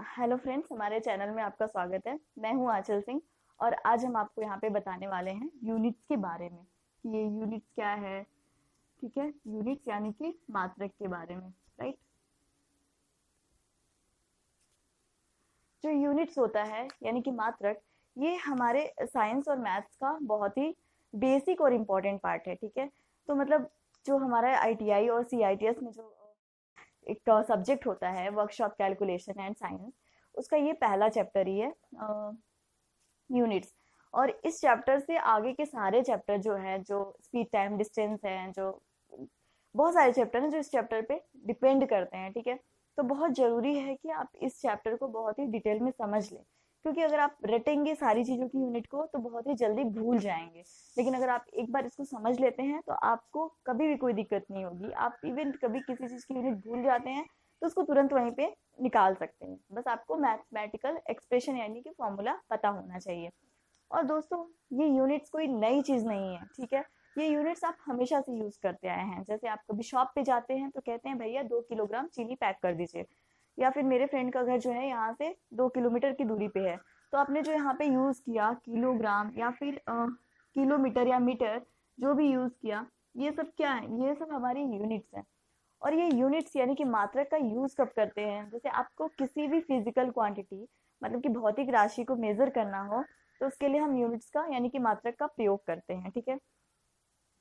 Hello friends, हमारे channel में आपका स्वागत है। मैं हूं आंचल सिंह और आज हम आपको यहाँ पे बताने वाले हैं यूनिट्स के बारे में कि ये यूनिट्स क्या है। ठीक है, यूनिट्स यानी कि मात्रक के बारे में, राइट। जो यूनिट्स होता है यानी कि मात्रक, ये हमारे साइंस और मैथ्स का बहुत ही बेसिक और इम्पोर्टेंट पार्ट है। ठीक है, तो मतलब जो हमारा आईटीआई और सीआईटीएस में जो एक सब्जेक्ट होता है, वर्कशॉप कैलकुलेशन एंड साइंस, उसका ये पहला चैप्टर ही है, यूनिट्स। और इस चैप्टर से आगे के सारे चैप्टर जो है, जो स्पीड टाइम डिस्टेंस है, जो बहुत सारे चैप्टर हैं जो इस चैप्टर पे डिपेंड करते हैं। ठीक है, तो बहुत जरूरी है कि आप इस चैप्टर को बहुत ही डिटेल में समझ लें, क्योंकि अगर आप रटेंगे सारी चीज़ों की यूनिट को तो बहुत ही जल्दी भूल जाएंगे। लेकिन अगर आप एक बार इसको समझ लेते हैं तो आपको कभी भी कोई दिक्कत नहीं होगी। आप इवन कभी किसी चीज़ की यूनिट भूल जाते हैं तो उसको तुरंत वहीं पे निकाल सकते हैं। बस आपको मैथमेटिकल एक्सप्रेशन यानी कि फॉर्मूला पता होना चाहिए। और दोस्तों, ये यूनिट्स कोई नई चीज़ नहीं है। ठीक है, ये यूनिट्स आप हमेशा से यूज़ करते आए हैं। जैसे आप कभी शॉप पे जाते हैं तो कहते हैं भैया 2 किलोग्राम चीनी पैक कर दीजिए, या फिर मेरे फ्रेंड का घर जो है यहाँ से 2 किलोमीटर की दूरी पे है, तो आपने जो यहाँ पे यूज़ किया किलोग्राम या फिर किलोमीटर या मीटर, जो भी यूज़ किया, ये सब क्या है? ये सब हमारी यूनिट्स हैं। और ये यूनिट्स यानी कि मात्रक का यूज़ कब करते हैं? जैसे आपको किसी भी फिजिकल क्वांटिटी, मतलब कि भौतिक राशि को मेजर करना हो, तो उसके लिए हम यूनिट्स का यानी कि मात्रक का प्रयोग करते हैं। ठीक है,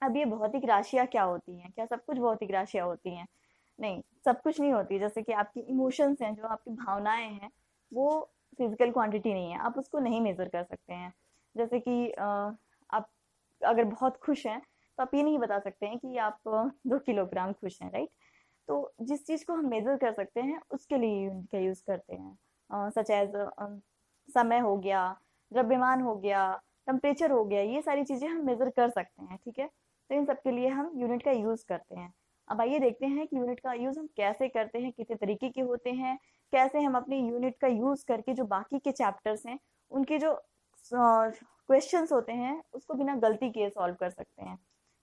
अब ये भौतिक राशियाँ क्या होती हैं? क्या सब कुछ भौतिक राशियाँ होती हैं? नहीं, सब कुछ नहीं होती। जैसे कि आपकी इमोशंस हैं, जो आपकी भावनाएं हैं, वो फिजिकल क्वांटिटी नहीं है, आप उसको नहीं मेजर कर सकते हैं। जैसे कि आप अगर बहुत खुश हैं तो आप ये नहीं बता सकते हैं कि आप 2 किलोग्राम खुश हैं, राइट। तो जिस चीज़ को हम मेजर कर सकते हैं उसके लिए यूनिट का यूज़ करते हैं, सच एज समय हो गया, द्रव्यमान हो गया, टेम्परेचर हो गया, ये सारी चीज़ें हम मेजर कर सकते हैं। ठीक है, तो इन सब के लिए हम यूनिट का यूज़ करते हैं। अब आइए देखते हैं कि यूनिट का यूज़ हम कैसे करते हैं, कितने तरीके के होते हैं, कैसे हम अपने यूनिट का यूज़ करके जो बाकी के चैप्टर्स हैं उनके जो क्वेश्चंस होते हैं उसको बिना गलती किए सॉल्व कर सकते हैं।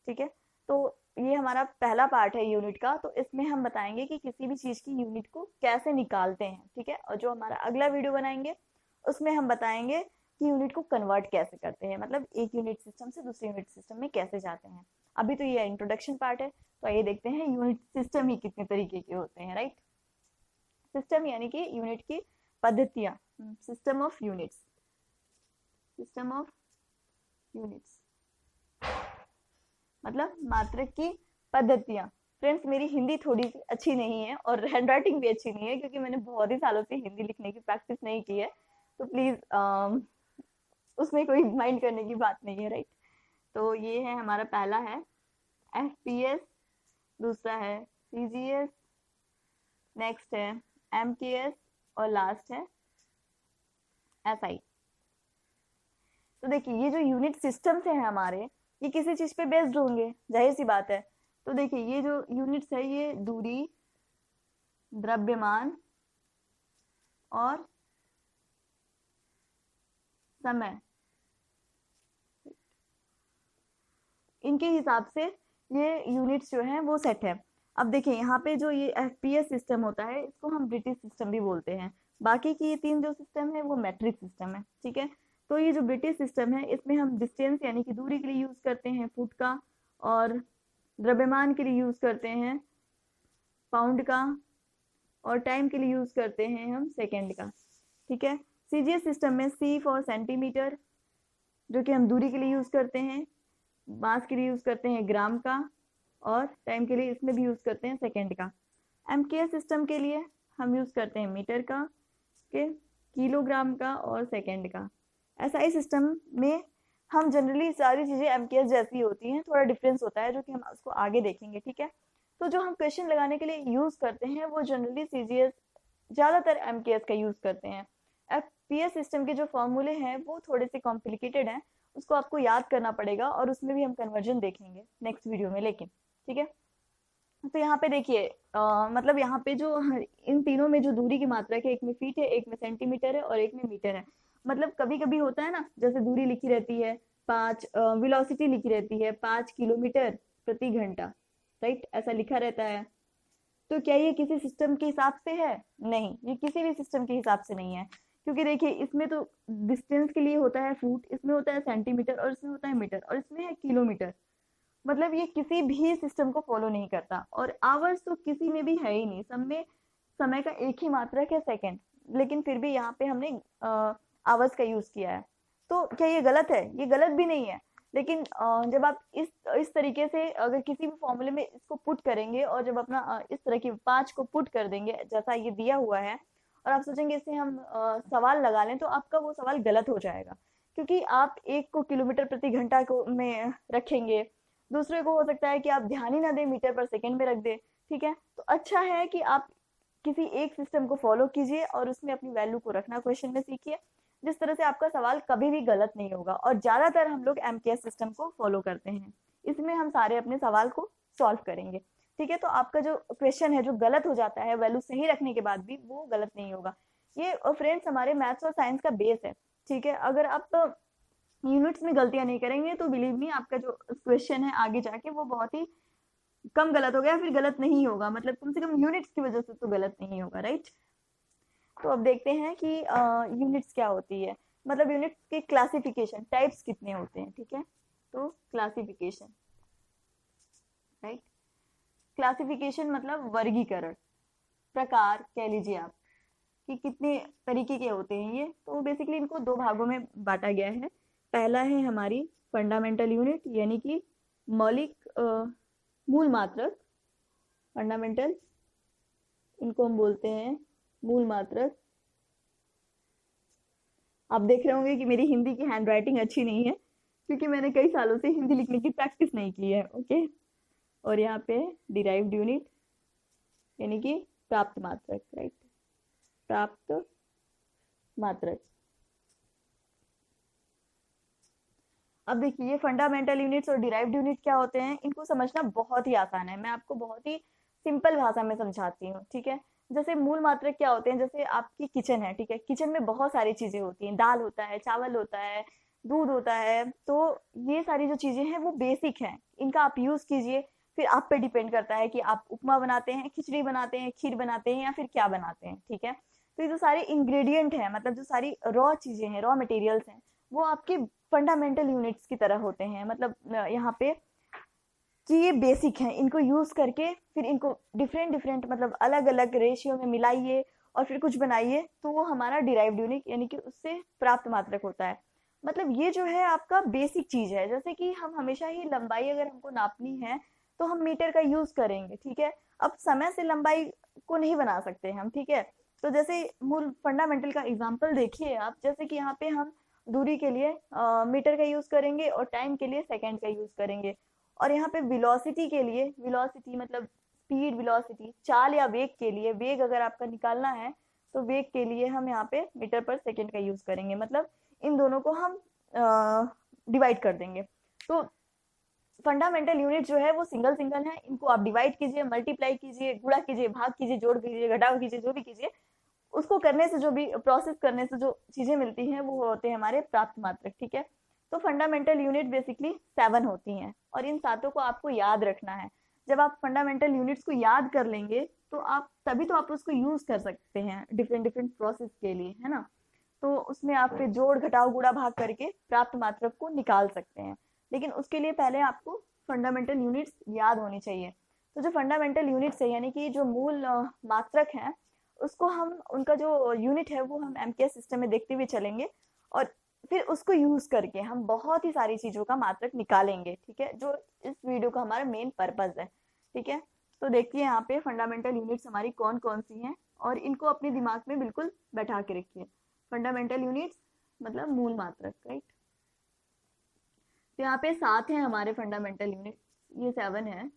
ठीक है, तो ये हमारा पहला पार्ट है यूनिट का। तो इसमें हम बताएंगे कि किसी भी चीज़ की यूनिट को कैसे निकालते हैं। ठीक है, और जो हमारा अगला वीडियो बनाएंगे उसमें हम बताएंगे कि यूनिट को कन्वर्ट कैसे करते हैं, मतलब एक यूनिट सिस्टम से दूसरे यूनिट सिस्टम में कैसे जाते हैं। अभी तो ये इंट्रोडक्शन पार्ट है, तो आइए देखते हैं यूनिट सिस्टम ही कितने तरीके के होते हैं, राइट। सिस्टम यानी कि यूनिट की पद्धतियाँ, system of units, system of units मतलब मात्रक की पद्धतियाँ। फ्रेंड्स, मेरी हिंदी थोड़ी सी अच्छी नहीं है और हैंड राइटिंग भी अच्छी नहीं है, क्योंकि मैंने बहुत ही सालों से हिंदी लिखने की प्रैक्टिस नहीं की है। तो प्लीज़ उसमें कोई माइंड करने की बात नहीं है, राइट। तो ये है हमारा पहला है एफपीएस, दूसरा है सीजीएस, नेक्स्ट है एमकेएस और लास्ट है एसआई। तो देखिए, ये जो यूनिट सिस्टम्स हैं हमारे, ये किसी चीज पे बेस्ड होंगे, जाहिर सी बात है। तो देखिए, ये जो यूनिट्स है, ये दूरी, द्रव्यमान और समय, इनके हिसाब से ये यूनिट्स जो हैं वो सेट है। अब देखिए, यहाँ पे जो ये एफपीएस सिस्टम होता है, इसको हम ब्रिटिश सिस्टम भी बोलते हैं। बाकी की ये तीन जो सिस्टम है वो मैट्रिक सिस्टम है। ठीक है, तो ये जो ब्रिटिश सिस्टम है, इसमें हम डिस्टेंस यानी कि दूरी के लिए यूज करते हैं फुट का, और द्रव्यमान के लिए यूज करते हैं पाउंड का, और टाइम के लिए यूज करते हैं हम सेकेंड का। ठीक है, सीजीएस सिस्टम में सी फॉर सेंटीमीटर, जो कि हम दूरी के लिए यूज करते हैं, मास के लिए यूज करते हैं ग्राम का, और टाइम के लिए इसमें भी यूज करते हैं सेकेंड का। एमकेएस सिस्टम के लिए हम यूज करते हैं मीटर का, के किलोग्राम का और सेकेंड का। एसआई सिस्टम में हम जनरली सारी चीजें एमकेएस जैसी होती हैं, थोड़ा डिफरेंस होता है जो कि हम उसको आगे देखेंगे। ठीक है, तो जो हम क्वेश्चन लगाने के लिए यूज करते हैं वो जनरली सीजीएस, ज्यादातर एमकेएस का यूज करते हैं। एफपीएस सिस्टम के जो फॉर्मूले हैं वो थोड़े से कॉम्प्लिकेटेड हैं, उसको आपको याद करना पड़ेगा, और उसमें भी हम कन्वर्जन देखेंगे नेक्स्ट वीडियो में। लेकिन ठीक है, तो यहाँ पे देखिए, मतलब यहाँ पे जो इन तीनों में जो दूरी की मात्रा है, एक में फीट है, एक में सेंटीमीटर है और एक में मीटर है। मतलब कभी कभी होता है ना, जैसे दूरी लिखी रहती है 5, वेलोसिटी लिखी रहती है 5 किलोमीटर प्रति घंटा, राइट, ऐसा लिखा रहता है। तो क्या ये किसी सिस्टम के हिसाब से है? नहीं, ये किसी भी सिस्टम के हिसाब से नहीं है, क्योंकि देखिए इसमें तो डिस्टेंस के लिए होता है फुट, इसमें होता है सेंटीमीटर, और इसमें होता है मीटर, और इसमें है किलोमीटर। मतलब ये किसी भी सिस्टम को फॉलो नहीं करता। और आवर्स तो किसी में भी है ही नहीं, सब में समय का एक ही मात्रक है सेकंड, लेकिन फिर भी यहाँ पे हमने आवर्स का यूज किया है। तो क्या ये गलत है? ये गलत भी नहीं है, लेकिन जब आप इस तरीके से अगर किसी भी फॉर्मूले में इसको पुट करेंगे, और जब अपना इस तरह की 5 को पुट कर देंगे जैसा ये दिया हुआ है, और आप सोचेंगे इससे हम सवाल लगा लें, तो आपका वो सवाल गलत हो जाएगा। क्योंकि आप एक को किलोमीटर प्रति घंटा को में रखेंगे, दूसरे को हो सकता है कि आप ध्यान ही ना दें, मीटर पर सेकंड में रख दें। ठीक है, तो अच्छा है कि आप किसी एक सिस्टम को फॉलो कीजिए और उसमें अपनी वैल्यू को रखना क्वेश्चन में सीखिए, जिस तरह से आपका सवाल कभी भी गलत नहीं होगा। और ज्यादातर हम लोग एमकेएस सिस्टम को फॉलो करते हैं, इसमें हम सारे अपने सवाल को सॉल्व करेंगे। ठीक है, तो आपका जो क्वेश्चन है जो गलत हो जाता है वैल्यू सही रखने के बाद भी, वो गलत नहीं होगा। ये फ्रेंड्स हमारे मैथ्स और साइंस का बेस है। ठीक है, अगर आप यूनिट्स में गलतियां नहीं करेंगे तो बिलीव मी आपका जो क्वेश्चन है आगे जाके वो बहुत ही कम गलत हो गया, फिर गलत नहीं होगा, मतलब कम से कम यूनिट्स की वजह से तो गलत नहीं होगा, राइट। तो अब देखते हैं कि यूनिट्स क्या होती है, मतलब यूनिट्स के क्लासिफिकेशन टाइप्स कितने होते हैं। ठीक है, तो क्लासिफिकेशन, राइट, क्लासिफिकेशन मतलब वर्गीकरण, प्रकार कह लीजिए आप, कि कितने तरीके के होते हैं ये। तो बेसिकली इनको दो भागों में बांटा गया है। पहला है हमारी फंडामेंटल यूनिट, यानी कि मौलिक मूल मात्रक, फंडामेंटल, इनको हम बोलते हैं मूल मात्रक। आप देख रहे होंगे कि मेरी हिंदी की हैंड राइटिंग अच्छी नहीं है, क्योंकि मैंने कई सालों से हिंदी लिखने की प्रैक्टिस नहीं की है। ओके, और यहाँ पे डिराइव्ड यूनिट, यानी कि प्राप्त मात्रक, राइट, प्राप्त मात्रक। अब देखिए ये फंडामेंटल यूनिट्स और डिराइव्ड यूनिट क्या होते हैं, इनको समझना बहुत ही आसान है। मैं आपको बहुत ही सिंपल भाषा में समझाती हूँ। ठीक है, जैसे मूल मात्रक क्या होते हैं, जैसे आपकी किचन है, ठीक है, किचन में बहुत सारी चीजें होती हैं, दाल होता है, चावल होता है, दूध होता है। तो ये सारी जो चीजें हैं वो बेसिक हैं, इनका आप यूज कीजिए। फिर आप पे डिपेंड करता है कि आप उपमा बनाते हैं, खिचड़ी बनाते हैं, खीर बनाते हैं, या फिर क्या बनाते हैं। ठीक है, तो ये जो सारे इंग्रेडिएंट हैं, मतलब जो सारी रॉ चीजें हैं, रॉ मटेरियल्स हैं, वो आपके फंडामेंटल यूनिट्स की तरह होते हैं। मतलब यहाँ पे कि ये बेसिक हैं, इनको यूज करके फिर इनको डिफरेंट डिफरेंट मतलब अलग अलग रेशियो में मिलाइए और फिर कुछ बनाइए, तो वो हमारा डिराइव्ड यूनिट यानी कि उससे प्राप्त मात्रक होता है। मतलब ये जो है आपका बेसिक चीज है। जैसे कि हम हमेशा ही लंबाई अगर हमको नापनी है तो हम मीटर का यूज करेंगे। ठीक है, अब समय से लंबाई को नहीं बना सकते हम। ठीक है, तो जैसे मूल फंडामेंटल का एग्जाम्पल देखिए आप, जैसे कि यहाँ पे हम दूरी के लिए मीटर का यूज करेंगे और टाइम के लिए सेकेंड का यूज करेंगे। और यहाँ पे वेलोसिटी के लिए, वेलोसिटी मतलब स्पीड, वेलोसिटी चाल या वेग के लिए, वेग अगर आपका निकालना है तो वेग के लिए हम यहाँ पे मीटर पर सेकेंड का यूज करेंगे। मतलब इन दोनों को हम डिवाइड कर देंगे। तो फंडामेंटल यूनिट जो है वो सिंगल सिंगल है, इनको आप डिवाइड कीजिए, मल्टीप्लाई कीजिए, गुणा कीजिए, भाग कीजिए, जोड़ कीजिए, घटाव कीजिए, जो भी कीजिए, उसको करने से जो भी प्रोसेस करने से जो चीजें मिलती हैं वो होते हैं हमारे प्राप्त मात्रक। ठीक है, तो फंडामेंटल यूनिट बेसिकली 7 होती हैं, और इन सातों को आपको याद रखना है। जब आप फंडामेंटल यूनिट्स को याद कर लेंगे तो आप तभी तो आप उसको यूज कर सकते हैं डिफरेंट डिफरेंट प्रोसेस के लिए, है ना। तो उसमें आप फिर जोड़ घटाव गुणा भाग करके प्राप्त मात्रक को निकाल सकते हैं, लेकिन उसके लिए पहले आपको फंडामेंटल यूनिट्स याद होनी चाहिए। तो जो फंडामेंटल यूनिट्स है, यानी कि जो मूल मात्रक है, उसको हम, उनका जो यूनिट है वो हम एमकेएस सिस्टम में देखते हुए चलेंगे, और फिर उसको यूज करके हम बहुत ही सारी चीजों का मात्रक निकालेंगे। ठीक है, जो इस वीडियो का हमारा मेन पर्पज है। ठीक है, तो देखिए यहाँ पे फंडामेंटल यूनिट्स हमारी कौन कौन सी हैं, और इनको अपने दिमाग में बिल्कुल बैठा के रखिए। फंडामेंटल यूनिट्स मतलब मूल मात्रक, राइट। तो यहाँ पे 7 है हमारे फंडामेंटल यूनिट, ये 7 है,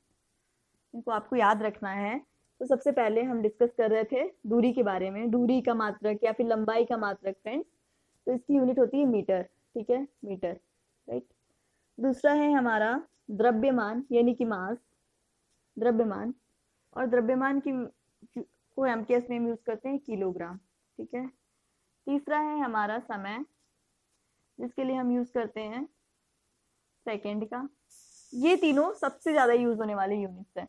इनको आपको याद रखना है। तो सबसे पहले हम डिस्कस कर रहे थे दूरी के बारे में, दूरी का मात्रक या फिर लंबाई का मात्रक फ्रेंड्स, तो इसकी यूनिट होती है मीटर। ठीक है, मीटर, राइट। दूसरा है हमारा द्रव्यमान, यानी कि मास, द्रव्यमान, और द्रव्यमान की को एमकेएस में यूज करते हैं किलोग्राम। ठीक है, तीसरा है हमारा समय, जिसके लिए हम यूज करते हैं सेकेंड का। ये तीनों सबसे ज्यादा यूज होने वाले यूनिट्स हैं।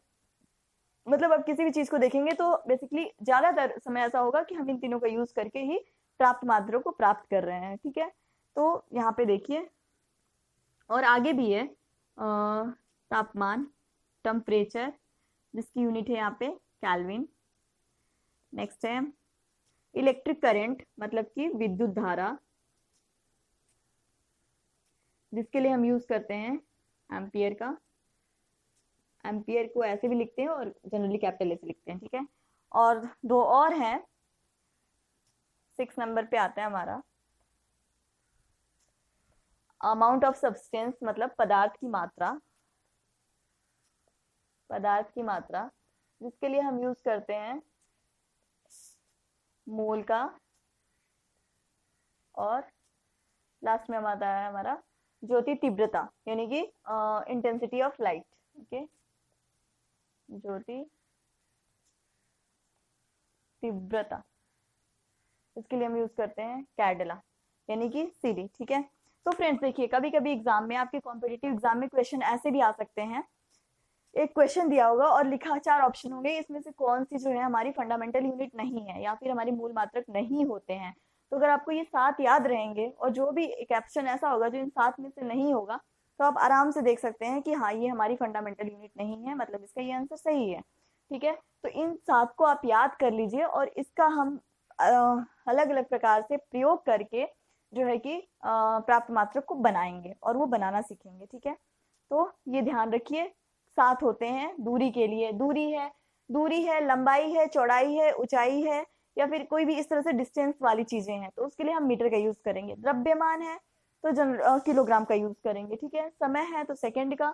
मतलब आप किसी भी चीज को देखेंगे तो बेसिकली ज्यादातर समय ऐसा होगा कि हम इन तीनों का यूज करके ही प्राप्त मात्रा को प्राप्त कर रहे हैं, ठीक है। तो यहाँ पे देखिए और आगे भी है तापमान, टेम्परेचर, जिसकी यूनिट है यहाँ पे केल्विन। नेक्स्ट है इलेक्ट्रिक करंट, मतलब कि विद्युत धारा, जिसके लिए हम यूज करते हैं एम्पियर का। एम्पियर को ऐसे भी लिखते हैं और जनरली कैपिटल ऐसे लिखते हैं, ठीक है। और दो और हैं, 6 नंबर पे आता है हमारा अमाउंट ऑफ सब्सटेंस, मतलब पदार्थ की मात्रा, पदार्थ की मात्रा, जिसके लिए हम यूज करते हैं मोल का। और लास्ट में आता है हमारा ज्योति तीव्रता, यानी कि इंटेंसिटी ऑफ लाइट, ओके। ज्योति तीव्रता, इसके लिए हम यूज करते हैं कैंडेला, यानी कि सीडी, ठीक है। तो फ्रेंड्स देखिए, कभी कभी एग्जाम में, आपके कॉम्पिटिटिव एग्जाम में क्वेश्चन ऐसे भी आ सकते हैं, एक क्वेश्चन दिया होगा और लिखा 4 ऑप्शन होंगे, इसमें से कौन सी जो है हमारी फंडामेंटल यूनिट नहीं है या फिर हमारी मूल मात्रक नहीं होते हैं। तो अगर आपको ये 7 याद रहेंगे और जो भी एक ऑप्शन ऐसा होगा जो इन 7 में से नहीं होगा, तो आप आराम से देख सकते हैं कि हाँ, ये हमारी फंडामेंटल यूनिट नहीं है, मतलब इसका ये आंसर सही है, ठीक है। तो इन 7 को आप याद कर लीजिए और इसका हम अलग अलग प्रकार से प्रयोग करके जो है कि प्राप्त मात्रक को बनाएंगे और वो बनाना सीखेंगे, ठीक है। तो ये ध्यान रखिए, 7 होते हैं दूरी के लिए। दूरी है, लंबाई है, चौड़ाई है, ऊंचाई है, या फिर कोई भी इस तरह से डिस्टेंस वाली चीजें हैं, तो उसके लिए हम मीटर का यूज करेंगे। द्रव्यमान है तो किलोग्राम का यूज करेंगे, ठीक है। समय है तो सेकंड का,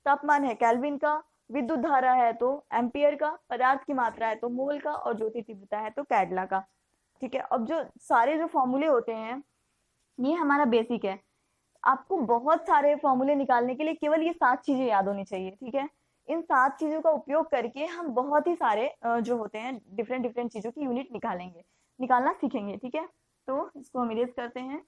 तापमान है केल्विन का, विद्युत धारा है तो एम्पियर का, पदार्थ की मात्रा है तो मोल का, और ज्योति तीव्रता है तो कैडला का, ठीक है। अब जो सारे जो फॉर्मूले होते हैं ये हमारा बेसिक है। आपको बहुत सारे फॉर्मूले निकालने के लिए केवल ये 7 चीजें याद होनी चाहिए, ठीक है। इन 7 चीजों का उपयोग करके हम बहुत ही सारे जो होते हैं डिफरेंट डिफरेंट चीजों की यूनिट निकालना सीखेंगे, ठीक है। तो इसको हम इरेज करते हैं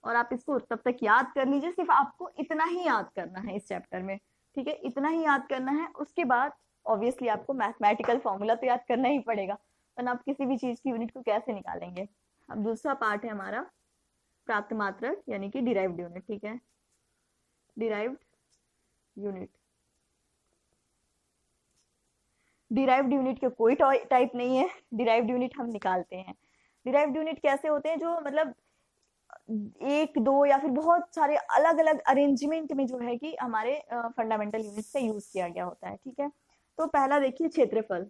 और आप इसको तब तक याद कर लीजिए। सिर्फ आपको इतना ही याद करना है इस चैप्टर में, ठीक है, इतना ही याद करना है। उसके बाद ऑब्वियसली आपको मैथमेटिकल फॉर्मूला तो याद करना ही पड़ेगा, वरना आप किसी भी चीज की यूनिट को कैसे निकालेंगे। अब दूसरा पार्ट है हमारा प्राप्त मात्रक, यानी कि डिराइव्ड यूनिट, ठीक है। डिराइव्ड यूनिट, डिराइव्ड यूनिट के कोई टाइप नहीं है, डिराइव्ड यूनिट हम निकालते हैं। डिराइव्ड यूनिट कैसे होते हैं, जो मतलब एक दो या फिर बहुत सारे अलग अलग अरेंजमेंट में जो है कि हमारे फंडामेंटल यूनिट से यूज किया गया होता है, ठीक है। तो पहला देखिए क्षेत्रफल।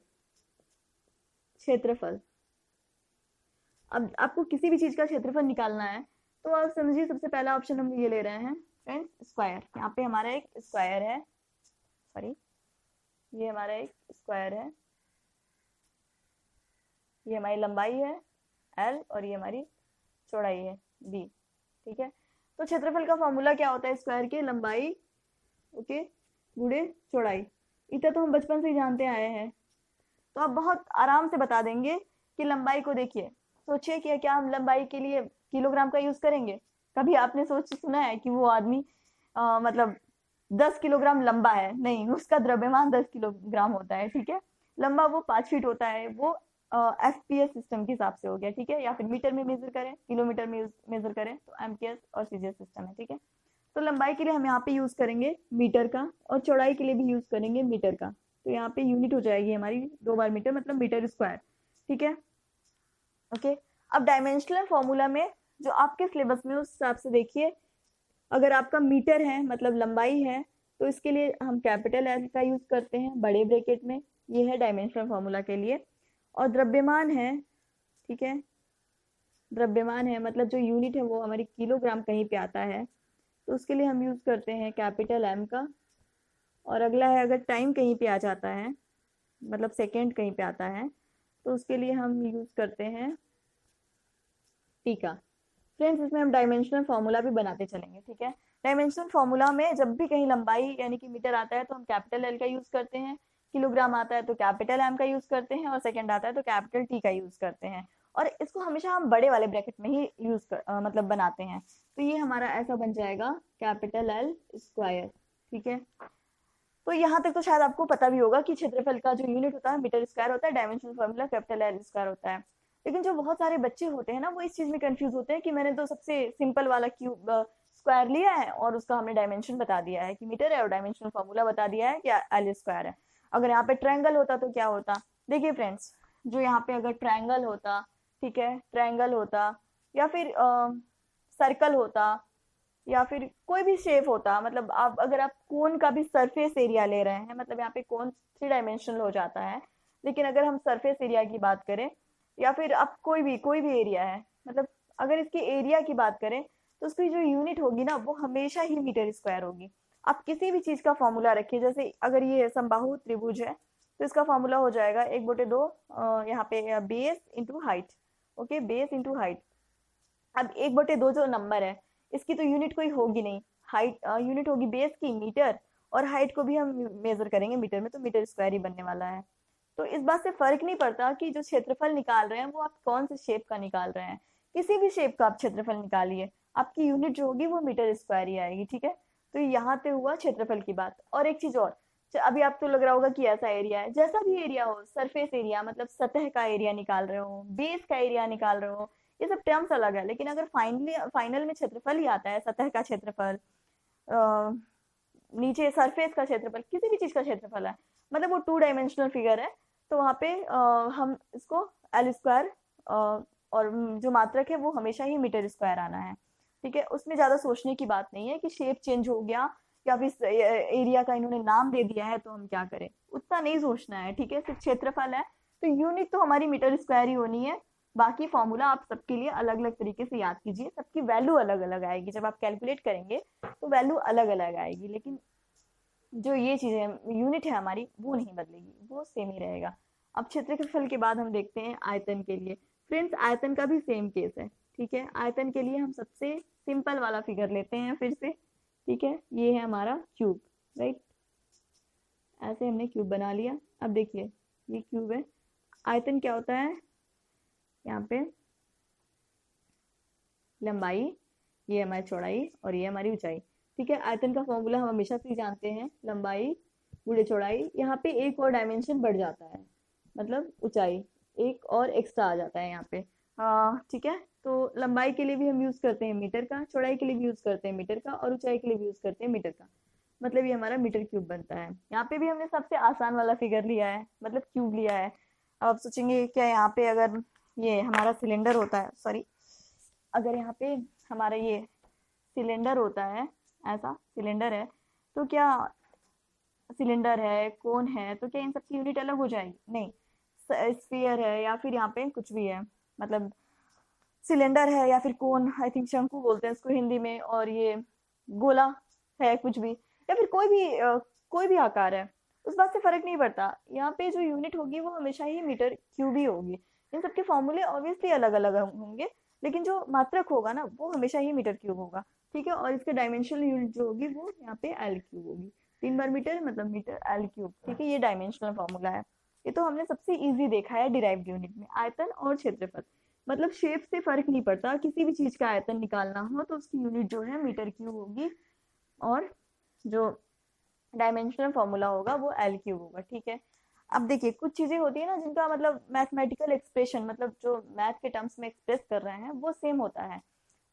क्षेत्रफल, अब आपको किसी भी चीज का क्षेत्रफल निकालना है तो आप समझिए, सबसे पहला ऑप्शन हम ये ले रहे हैं फ्रेंड्स, स्क्वायर। यहाँ पे हमारा एक स्क्वायर है, सॉरी, ये हमारा एक स्क्वायर है, ये हमारी लंबाई है L और ये हमारी चौड़ाई है B, ठीक है। तो क्षेत्रफल का फॉर्मूला क्या होता है, स्क्वायर की लंबाई, ओके, गुणे चौड़ाई। इतना तो हम बचपन से ही जानते आए हैं, तो आप बहुत आराम से बता देंगे कि लंबाई को देखिए, सोचिए कि क्या हम लंबाई के लिए किलोग्राम का यूज करेंगे? कभी आपने सुना है कि वो आदमी मतलब 10 किलोग्राम लंबा है? नहीं, उसका द्रव्यमान 10 किलोग्राम होता है, ठीक है। लंबा वो 5 फीट होता है, वो FPS सिस्टम के हिसाब से हो गया, ठीक है। या फिर मीटर में मेजर करें, किलोमीटर में मेजर करें तो एमकेएस और सीजीएस सिस्टम है, ठीक है। तो लंबाई के लिए हम यहाँ पे यूज करेंगे मीटर का और चौड़ाई के लिए भी यूज करेंगे मीटर का। तो यहाँ पे यूनिट हो जाएगी हमारी 2 बार मीटर, मतलब मीटर स्क्वायर, ठीक है, ओके। अब डायमेंशनल फॉर्मूला में जो आपके सिलेबस में उस हिसाब से देखिए, अगर आपका मीटर है मतलब लंबाई है, तो इसके लिए हम कैपिटल L का यूज करते हैं बड़े ब्रैकेट में, ये है डायमेंशनल फॉर्मूला के लिए। और द्रव्यमान है, ठीक है, द्रव्यमान है मतलब जो यूनिट है वो हमारी किलोग्राम कहीं पे आता है, तो उसके लिए हम यूज करते हैं कैपिटल M का। और अगला है, अगर टाइम कहीं पे आ जाता है, मतलब सेकेंड कहीं पे आता है, तो उसके लिए हम यूज करते हैं टी का। फ्रेंड्स, इसमें हम डायमेंशनल फॉर्मूला भी बनाते चलेंगे, ठीक है। डायमेंशनल फॉर्मूला में जब भी कहीं लंबाई यानी कि मीटर आता है तो हम कैपिटल L का यूज करते हैं, किलोग्राम आता है तो कैपिटल M का यूज करते हैं, और सेकंड आता है तो कैपिटल T का यूज करते हैं। और इसको हमेशा हम बड़े वाले ब्रैकेट में ही मतलब बनाते हैं। तो ये हमारा ऐसा बन जाएगा कैपिटल L स्क्वायर, ठीक है। तो यहाँ तक तो शायद आपको पता भी होगा कि क्षेत्रफल का जो यूनिट होता है मीटर स्क्वायर होता है, dimensional formula capital L square होता है। लेकिन जो बहुत सारे बच्चे होते हैं ना, वो इस चीज में कंफ्यूज होते हैं कि मैंने तो सबसे सिंपल वाला क्यूब स्क्वायर लिया है और उसका हमने डायमेंशन बता दिया है कि मीटर है, और डायमेंशनल फॉर्मूला बता दिया है कि एल स्क्वायर है। अगर यहाँ पे ट्रायंगल होता तो क्या होता? देखिए फ्रेंड्स, जो यहाँ पे अगर ट्रायंगल होता, ठीक है, ट्रायंगल होता या फिर सर्कल होता या फिर कोई भी शेप होता, मतलब आप अगर आप कोन का भी सरफेस एरिया ले रहे हैं, मतलब यहाँ पे कोन 3 डायमेंशनल हो जाता है, लेकिन अगर हम सरफेस एरिया की बात करें या फिर आप कोई भी एरिया है, मतलब अगर इसकी एरिया की बात करें तो उसकी जो यूनिट होगी ना वो हमेशा ही मीटर स्क्वायर होगी। आप किसी भी चीज का फॉर्मूला रखिए, जैसे अगर ये समबाहु त्रिभुज है तो इसका फॉर्मूला हो जाएगा 1/2 यहाँ पे base into height. Okay, base into height. अब 1/2 जो नंबर है इसकी तो यूनिट कोई होगी नहीं, हाइट यूनिट होगी बेस की मीटर, और हाइट को भी हम मेजर करेंगे मीटर में, तो मीटर स्क्वायर ही बनने वाला है। तो इस बात से फर्क नहीं पड़ता कि जो क्षेत्रफल निकाल रहे हैं वो आप कौन से शेप का निकाल रहे हैं, किसी भी शेप का आप क्षेत्रफल निकालिए, आपकी यूनिट जो होगी वो मीटर स्क्वायर ही आएगी। ठीक है, तो यहाँ पे हुआ क्षेत्रफल की बात। और एक चीज और, अभी आपको लग रहा होगा कि ऐसा एरिया है, जैसा भी एरिया हो, सरफेस एरिया मतलब सतह का एरिया निकाल रहे हो, बेस का एरिया निकाल रहे हो, ये सब टर्म्स अलग है, लेकिन अगर फाइनल में क्षेत्रफल ही आता है, सतह का क्षेत्रफल, नीचे सरफेस का क्षेत्रफल, किसी भी चीज का क्षेत्रफल है, मतलब वो 2 डायमेंशनल फिगर है, तो वहाँ पे हम इसको एल स्क्वायर, और जो मात्रक है वो हमेशा ही मीटर स्क्वायर आना है। ठीक है, उसमें ज्यादा सोचने की बात नहीं है कि शेप चेंज हो गया या फिर एरिया का इन्होंने नाम दे दिया है तो हम क्या करें, उतना नहीं सोचना है। ठीक है, सिर्फ क्षेत्रफल है तो यूनिट तो हमारी मीटर स्क्वायर ही होनी है। बाकी फॉर्मूला आप सबके लिए अलग अलग तरीके से याद कीजिए, सबकी वैल्यू अलग अलग आएगी, जब आप कैलकुलेट करेंगे तो वैल्यू अलग अलग आएगी, लेकिन जो ये चीजें यूनिट है हमारी वो नहीं बदलेगी, वो सेम ही रहेगा। अब क्षेत्रफल के बाद हम देखते हैं आयतन के लिए। फ्रेंड्स, आयतन का भी सेम केस है। ठीक है, आयतन के लिए हम सबसे सिंपल वाला फिगर लेते हैं फिर से। ठीक है, ये है हमारा क्यूब, राइट, ऐसे हमने क्यूब बना लिया। अब देखिए ये क्यूब है, आयतन क्या होता है, यहाँ पे लंबाई, ये हमारी चौड़ाई और ये हमारी ऊंचाई। ठीक है, आयतन का फॉर्मूला हम हमेशा से जानते हैं, लंबाई गुणे चौड़ाई, यहाँ पे एक और डायमेंशन बढ़ जाता है, मतलब ऊंचाई एक और एक्स्ट्रा आ जाता है यहाँ पे। ठीक है, तो लंबाई के लिए भी हम यूज करते हैं मीटर का, चौड़ाई के लिए भी यूज करते हैं मीटर का, और ऊंचाई के लिए भी यूज करते हैं मीटर का, मतलब ये हमारा मीटर क्यूब बनता है। यहाँ पे भी हमने सबसे आसान वाला फिगर लिया है, मतलब क्यूब लिया है। अब आप सोचेंगे क्या यहाँ पे अगर ये हमारा सिलेंडर होता है, सॉरी, अगर यहाँ पे हमारा ये सिलेंडर होता है, ऐसा सिलेंडर है, तो क्या सिलेंडर है, कोन है, तो क्या इन सबकी यूनिट अलग हो जाएगी? नहीं। स्फीयर है या फिर यहाँ पे कुछ भी है, मतलब सिलेंडर है या फिर कोन, आई थिंक शंकु बोलते हैं इसको हिंदी में, और ये गोला है कुछ भी, या फिर कोई भी आकार है, उस बात से फर्क नहीं पड़ता। यहाँ पे जो यूनिट होगी वो हमेशा ही मीटर क्यूब ही होगी। इन सबके फॉर्मूले ऑब्वियसली अलग अलग होंगे, लेकिन जो मात्रक होगा ना वो हमेशा ही मीटर क्यूब होगा। ठीक है, और इसके डायमेंशनल यूनिट जो होगी वो यहाँ पे एल क्यूब होगी, 3 बार मीटर मतलब मीटर एल क्यूब। ठीक है, ये डायमेंशनल फॉर्मूला है। ये तो हमने सबसे इजी देखा है डिराइव्ड यूनिट में, आयतन और क्षेत्रफल, मतलब शेप से फर्क नहीं पड़ता, किसी भी चीज का आयतन निकालना हो तो उसकी यूनिट जो है मीटर क्यूब होगी, और जो डायमेंशनल फॉर्मूला होगा वो एल क्यूब होगा। ठीक है, अब देखिए कुछ चीजें होती है ना जिनका मतलब मैथमेटिकल एक्सप्रेशन, मतलब जो मैथ के टर्म्स में एक्सप्रेस कर रहे हैं वो सेम होता है,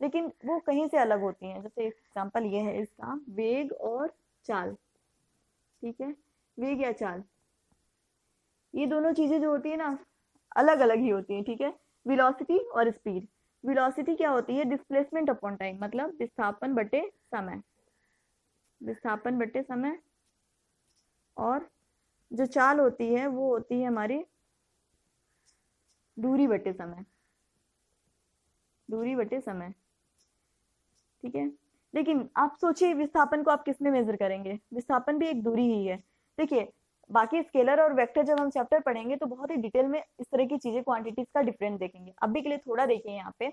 लेकिन वो कहीं से अलग होती हैं। जैसे एग्जांपल ये है इसका, वेग और चाल। ठीक है, वेग या चाल, ये दोनों चीजें जो होती है ना अलग अलग ही होती हैं। ठीक है, वेलोसिटी और स्पीड। वेलोसिटी क्या होती है, डिस्प्लेसमेंट अपॉन टाइम, मतलब विस्थापन बटे समय, विस्थापन बटे समय। और जो चाल होती है वो होती है हमारी दूरी बटे समय, दूरी बटे समय। ठीक है, लेकिन आप सोचिए विस्थापन को आप किस में मेजर करेंगे, विस्थापन भी एक दूरी ही है। देखिए बाकी स्केलर और वेक्टर जब हम चैप्टर पढ़ेंगे तो बहुत ही डिटेल में इस तरह की चीजें, क्वांटिटीज का डिफरेंस देखेंगे। अभी के लिए थोड़ा देखिए यहाँ पे,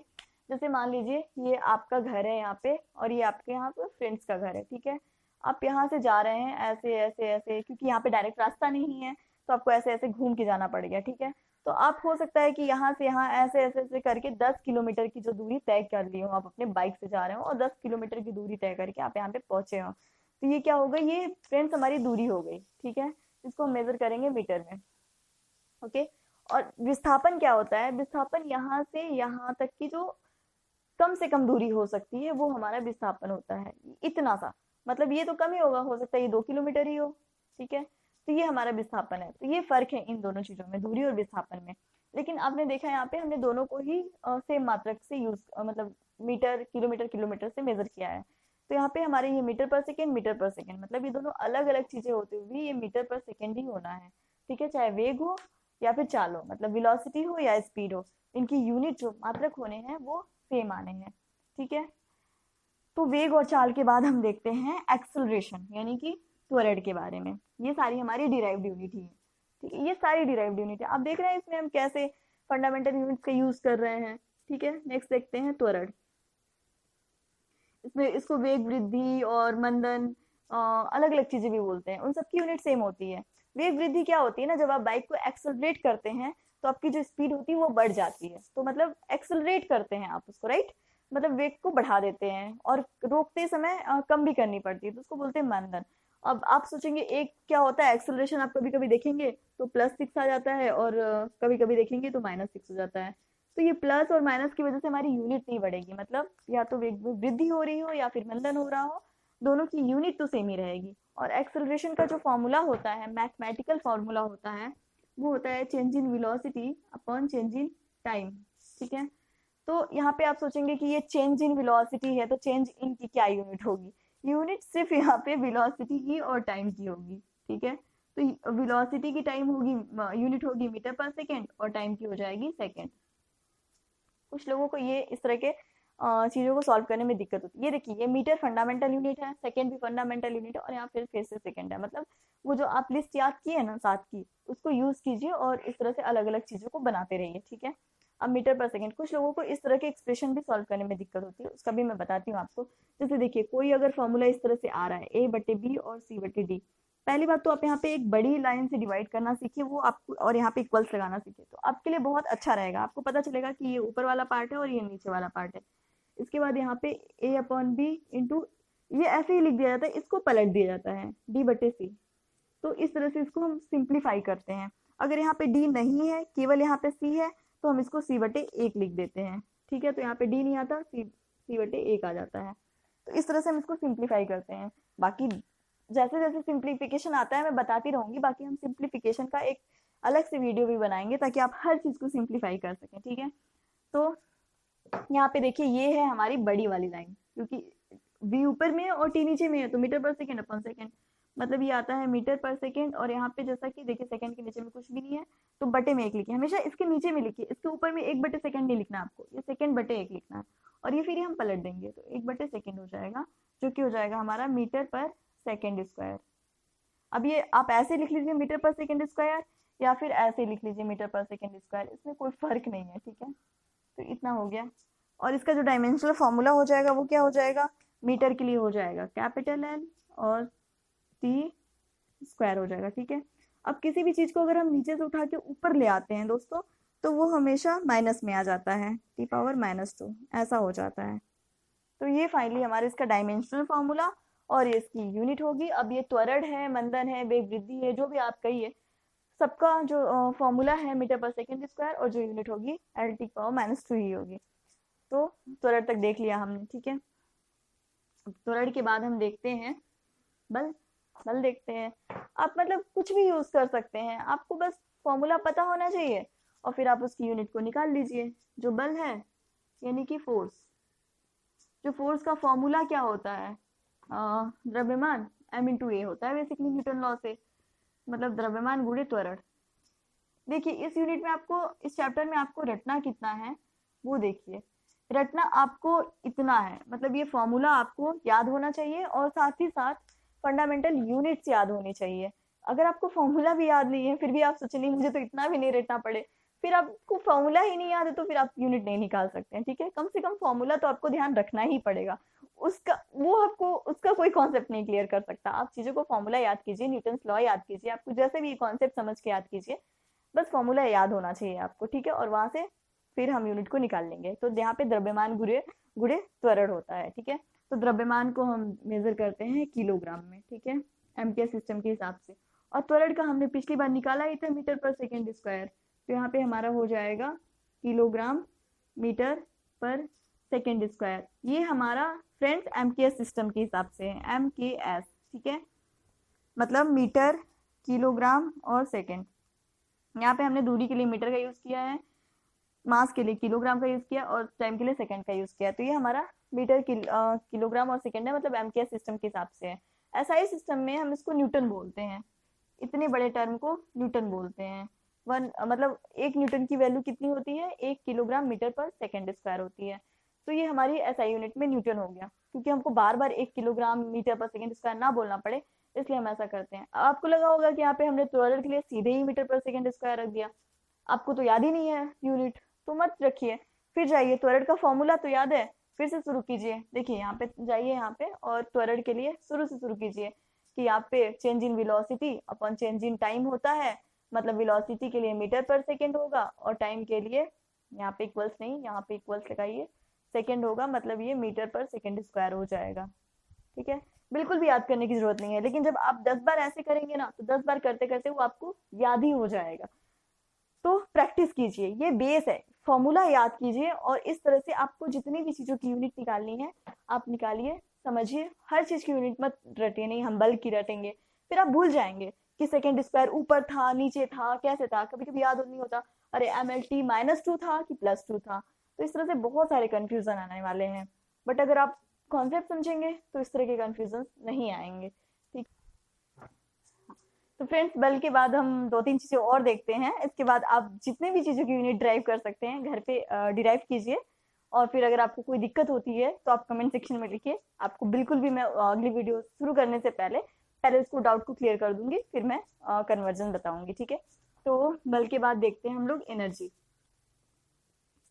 जैसे मान लीजिए ये आपका घर है यहाँ पे, और ये आपके यहाँ पे फ्रेंड्स का घर है। ठीक है, आप यहाँ से जा रहे हैं ऐसे ऐसे ऐसे, क्योंकि यहाँ पे डायरेक्ट रास्ता नहीं है तो आपको ऐसे ऐसे घूम के जाना पड़ेगा। ठीक है, तो आप हो सकता है कि यहाँ से यहाँ ऐसे ऐसे ऐसे करके 10 किलोमीटर की जो दूरी तय कर ली हो, आप अपने बाइक से जा रहे हो और 10 किलोमीटर की दूरी तय करके आप यहाँ पे पहुंचे हो। तो ये क्या होगा, ये फ्रेंड्स हमारी दूरी हो गई, ठीक है, इसको हम मेजर करेंगे मीटर में। ओके, और विस्थापन क्या होता है, विस्थापन यहाँ से यहाँ तक की जो कम से कम दूरी हो सकती है वो हमारा विस्थापन होता है, इतना सा, मतलब ये तो कम ही होगा, हो सकता है ये 2 किलोमीटर ही हो, ठीक है, तो ये हमारा विस्थापन है। तो ये फर्क है इन दोनों चीजों में, दूरी और विस्थापन में। लेकिन आपने देखा यहाँ पे हमने दोनों को ही सेम मात्रक से यूज मतलब मीटर किलोमीटर किलोमीटर से मेजर किया है। तो यहाँ पे हमारे ये मीटर पर सेकेंड मीटर पर सेकेंड, मतलब ये दोनों अलग अलग चीजें होते हुए ये मीटर पर सेकेंड ही होना है, ठीक है, चाहे वेग हो या फिर चाल हो, मतलब वेलोसिटी हो या स्पीड हो, इनकी यूनिट जो मात्रक होने हैं वो सेम आने हैं, ठीक है। तो वेग और चाल के बाद हम देखते हैं एक्सेलरेशन यानी कि त्वरण के बारे में। ये सारी हमारी डिराइव्ड यूनिट ही है, ठीक है, ये सारी डिराइव्ड यूनिट है। आप देख रहे हैं इसमें हम कैसे फंडामेंटल यूनिट का यूज कर रहे हैं, ठीक है। नेक्स्ट देखते हैं त्वरण। इसमें इसको वेग वृद्धि और मंदन अलग अलग चीजें भी बोलते हैं, उन सबकी यूनिट सेम होती है। वेग वृद्धि क्या होती है ना, जब आप बाइक को एक्सेलरेट करते हैं तो आपकी जो स्पीड होती है वो बढ़ जाती है, तो मतलब एक्सेलरेट करते हैं आप उसको, राइट, मतलब वेग को बढ़ा देते हैं और रोकते समय कम भी करनी पड़ती है, तो उसको बोलते हैं मंदन। अब आप सोचेंगे एक क्या होता है एक्सेलरेशन, आप कभी कभी देखेंगे तो +6 आ जाता है और कभी कभी देखेंगे तो -6 हो जाता है। तो ये प्लस और माइनस की वजह से हमारी यूनिट नहीं बढ़ेगी, मतलब या तो वेग में वृद्धि हो रही हो या फिर मंदन हो रहा हो, दोनों की यूनिट तो सेम ही रहेगी। और एक्सेलरेशन का जो फॉर्मूला होता है, मैथमेटिकल फॉर्मूला होता है, वो होता है change in velocity upon change in time, ठीक है। तो यहाँ पे आप सोचेंगे कि ये चेंज इन वेलोसिटी है तो चेंज इन की क्या यूनिट होगी, यूनिट सिर्फ यहाँ पे वेलोसिटी की और टाइम की होगी, ठीक है। तो वेलोसिटी की टाइम होगी, यूनिट होगी मीटर पर सेकेंड और टाइम की हो जाएगी सेकेंड। कुछ लोगों को ये इस तरह के चीजों को सॉल्व करने में दिक्कत होती है। ये देखिए, ये मीटर फंडामेंटल यूनिट है, सेकंड भी फंडामेंटल यूनिट है और यहाँ फिर से सेकंड है, मतलब वो जो आप लिस्ट याद की है ना 7 की, उसको यूज कीजिए और इस तरह से अलग अलग चीजों को बनाते रहिए, ठीक है। अब मीटर पर सेकंड, कुछ लोगों को इस तरह के एक्सप्रेशन भी सॉल्व करने में दिक्कत होती है, उसका भी मैं बताती हूँ आपको। जैसे देखिए, कोई अगर फॉर्मूला इस तरह से आ रहा है A/B और C/D, पहली बात तो आप यहाँ पे एक बड़ी लाइन से डिवाइड करना सीखिए, वो आपको, और यहाँ पे इक्वल्स लगाना सीखिए, तो आपके लिए बहुत अच्छा रहेगा, आपको पता चलेगा कि ये ऊपर वाला पार्ट है और ये नीचे वाला पार्ट है। इसके बाद यहाँ पे A/B इंटू, ये ऐसे ही लिख दिया जाता है, इसको पलट दिया जाता है D/C। तो इस तरह से इसको हम सिंप्लीफाई करते हैं। अगर यहाँ पे D नहीं है, केवल यहाँ पे C है, तो हम इसको C/1 लिख देते हैं, ठीक है। तो यहाँ पे D नहीं आता, C/1 आ जाता है। तो इस तरह से हम इसको सिंप्लीफाई करते हैं। बाकी जैसे जैसे सिंप्लीफिकेशन आता है मैं बताती रहूंगी, बाकी हम सिंप्लीफिकेशन का एक अलग से वीडियो भी बनाएंगे ताकि आप हर चीज को सिंप्लीफाई कर सकें, ठीक है। तो यहाँ पे देखिए, ये है हमारी बड़ी वाली लाइन, क्योंकि v ऊपर में है और t नीचे में है, तो मीटर पर सेकेंड अपॉन सेकेंड, मतलब ये आता है मीटर पर सेकेंड। और यहाँ पे जैसा कि देखिए सेकेंड के नीचे में कुछ भी नहीं है, तो बटे में 1 लिखिए, हमेशा इसके नीचे में लिखिए, इसके ऊपर में 1/सेकेंड नहीं लिखना आपको, ये सेकेंड/1 लिखना है। और ये फिर हम पलट देंगे तो 1/सेकेंड हो जाएगा, जो कि हो जाएगा हमारा मीटर पर सेकेंड स्क्वायर। अब ये आप ऐसे लिख लीजिए मीटर पर सेकेंड स्क्वायर, या फिर ऐसे लिख लीजिए मीटर पर सेकेंड स्क्वायर, इसमें कोई फर्क नहीं है, ठीक है। तो इतना हो गया। और इसका जो डायमेंशनल फॉर्मूला हो जाएगा वो क्या हो जाएगा, मीटर के लिए हो जाएगा कैपिटल L और T² हो जाएगा, ठीक है। अब किसी भी चीज को अगर हम नीचे से उठा के ऊपर ले आते हैं दोस्तों, तो वो हमेशा माइनस में आ जाता है, T⁻², ऐसा हो जाता है। तो ये फाइनली हमारे इसका डायमेंशनल फॉर्मूला और ये इसकी यूनिट होगी। अब ये त्वरण है, मंदन है, वेग वृद्धि है, जो भी आप कहिए, सबका जो फॉर्मूला है मीटर पर सेकेंड स्क्वायर और जो यूनिट होगी L⁻² ही होगी। तो त्वरण तक देख लिया हमने, ठीक है। त्वरण के बाद हम देखते हैं बल। बल देखते हैं, आप मतलब कुछ भी यूज कर सकते हैं, आपको बस फॉर्मूला पता होना चाहिए और फिर आप उसकी यूनिट को निकाल लीजिए। जो बल है यानी कि फोर्स, जो फोर्स का फॉर्मूला क्या होता है, द्रव्यमान m×a होता है बेसिकली न्यूटन लॉ से, मतलब द्रव्यमान गुणे त्वरण। देखिए इस यूनिट में आपको, इस चैप्टर में आपको रटना कितना है वो देखिए, रटना आपको इतना है, मतलब ये फॉर्मूला आपको याद होना चाहिए और साथ ही साथ फंडामेंटल यूनिट्स याद होनी चाहिए। अगर आपको फॉर्मूला भी याद नहीं है फिर भी आप सोचे नहीं मुझे तो इतना भी नहीं रटना पड़े, फिर आपको फॉर्मूला ही नहीं याद है तो फिर आप यूनिट नहीं निकाल सकते हैं, ठीक है। कम से कम फॉर्मूला तो आपको ध्यान रखना ही पड़ेगा, उसका वो आपको उसका कोई कॉन्सेप्ट नहीं क्लियर कर सकता। आप चीजों को फॉर्मूला याद कीजिए, न्यूटन लॉ याद कीजिए, आपको जैसे भी कॉन्सेप्ट समझ के याद कीजिए, बस फॉर्मूला याद होना चाहिए आपको, ठीक है। और वहां से फिर हम यूनिट को निकाल लेंगे। तो यहाँ पे द्रव्यमान गुणे गुणे त्वरण होता है, ठीक है। तो द्रव्यमान को हम मेजर करते हैं किलोग्राम में, ठीक है, एम्पियर सिस्टम के हिसाब से। और त्वरण का हमने पिछली बार निकाला ही था मीटर पर सेकेंड स्क्वायर, तो यहाँ पे हमारा हो जाएगा किलोग्राम मीटर पर सेकेंड स्क्वायर। ये हमारा फ्रेंड्स एम्पियर सिस्टम के हिसाब से है, MKS, ठीक है, मतलब मीटर, किलोग्राम और सेकेंड। यहाँ पे हमने दूरी के लिए मीटर का यूज किया है, मास के लिए किलोग्राम का यूज किया और टाइम के लिए सेकंड का यूज किया। तो ये हमारा मीटर, किलोग्राम और सेकंड है, मतलब एमकेएस सिस्टम के हिसाब से है। एसआई सिस्टम में हम इसको न्यूटन बोलते हैं, इतने बड़े टर्म को न्यूटन बोलते हैं। मतलब 1 न्यूटन की वैल्यू कितनी होती है, 1 किलोग्राम मीटर पर सेकेंड स्क्वायर होती है। तो ये हमारी एसआई यूनिट में न्यूटन हो गया, क्योंकि हमको बार बार 1 किलोग्राम मीटर पर सेकेंड स्क्वायर ना बोलना पड़े, इसलिए हम ऐसा करते हैं। आपको लगा होगा कि यहाँ पे हमने त्वरण के लिए सीधे ही मीटर पर सेकेंड स्क्वायर रख दिया, आपको तो याद ही नहीं है यूनिट, तो मत रखिए, फिर जाइए, त्वरण का फॉर्मूला तो याद है, फिर से शुरू कीजिए। देखिए यहाँ पे जाइए, यहाँ पे और त्वरण के लिए शुरू से शुरू कीजिए कि यहाँ पे change in velocity upon change in time होता है, मतलब वेलोसिटी के लिए मीटर पर सेकेंड होगा और टाइम के लिए यहाँ पे इक्वल्स नहीं, यहाँ पे इक्वल्स लगाइए, सेकेंड होगा, मतलब ये मीटर पर सेकेंड स्क्वायर हो जाएगा, ठीक है। बिल्कुल भी याद करने की जरूरत नहीं है, लेकिन जब आप 10 बार ऐसे करेंगे ना, तो 10 बार करते करते वो आपको याद ही हो जाएगा। तो प्रैक्टिस कीजिए, ये बेस है, फॉर्मूला याद कीजिए और इस तरह से आपको जितनी भी चीजों की यूनिट निकालनी है आप निकालिए, समझिए। हर चीज की यूनिट मत रटिए, नहीं हम बल्क की रटेंगे, फिर आप भूल जाएंगे कि सेकेंड स्क्वायर ऊपर था नीचे था कैसे था, कभी कभी याद नहीं होता, अरे MLT -2 था कि +2 था। तो इस तरह से बहुत सारे कंफ्यूजन आने वाले हैं, बट अगर आप कॉन्सेप्ट समझेंगे तो इस तरह के कंफ्यूजन नहीं आएंगे, ठीक। तो फ्रेंड्स, बल के बाद हम 2-3 चीजें और देखते हैं, इसके बाद आप जितने भी चीजों की यूनिट ड्राइव कर सकते हैं घर पे डिराइव कीजिए, और फिर अगर आपको कोई दिक्कत होती है तो आप कमेंट सेक्शन में लिखिए। आपको बिल्कुल भी मैं अगली वीडियो शुरू करने से पहले पहले उसको डाउट को क्लियर कर दूंगी, फिर मैं कन्वर्जन बताऊंगी, ठीक है। तो बल के बाद देखते हैं हम लोग एनर्जी,